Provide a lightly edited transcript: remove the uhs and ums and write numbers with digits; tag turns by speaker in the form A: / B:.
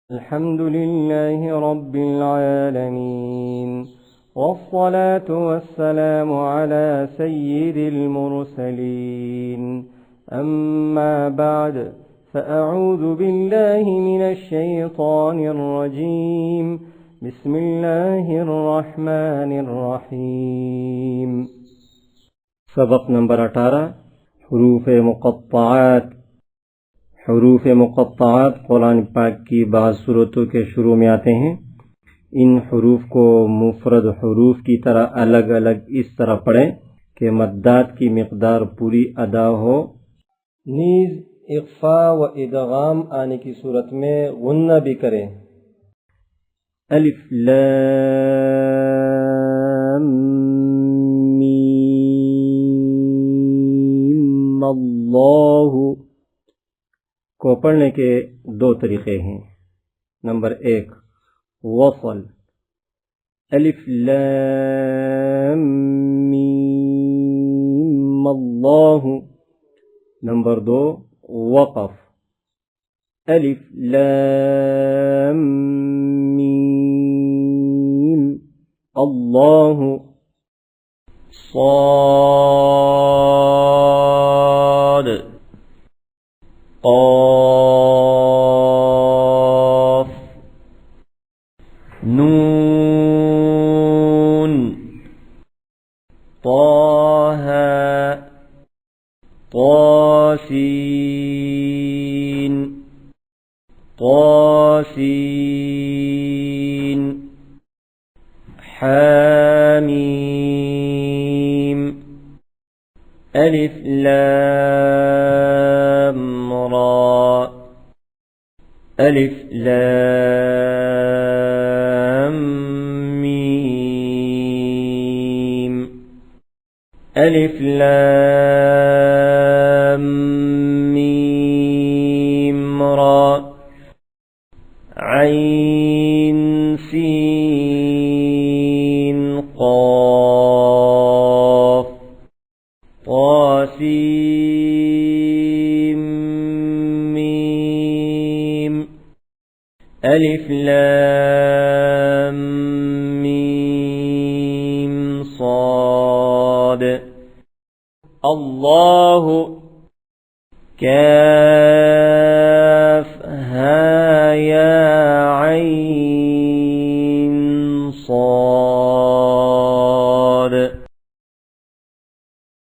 A: الحمد لله رب العالمين، والصلاة والسلام على سيد المرسلين. أما بعد، فأعوذ بالله من الشيطان الرجيم. بسم الله الرحمن الرحيم. सबक नंबर 18 हरूफ मुक़त्तआत। हरूफ मुक़त्तआत कुरान पाक की बाज़ सूरतों के शुरू में आते हैं। इन हरूफ को मुफरद हरूफ की तरह अलग अलग इस तरह पढ़ें कि मद्दात की मिक़दार पूरी अदा हो। नीज़ इक़फ़ा व इदगाम आने की सूरत में गुन्ना भी करें। अलिफ लाम मीम अल्लाहु को पढ़ने के दो तरीक़े हैं। नंबर 1 वसल, अलिफ लाम मीम अल्लाहु। नंबर 2 वक़फ़, अलिफ लाम मीम अल्लाहु। صاد قاف نون طه طاسين طاسين حاميم ألف لام را ألف لام ميم ألف لام ميم را عين سين قاف طاسيم ميم ألف لام ميم صاد. الله كان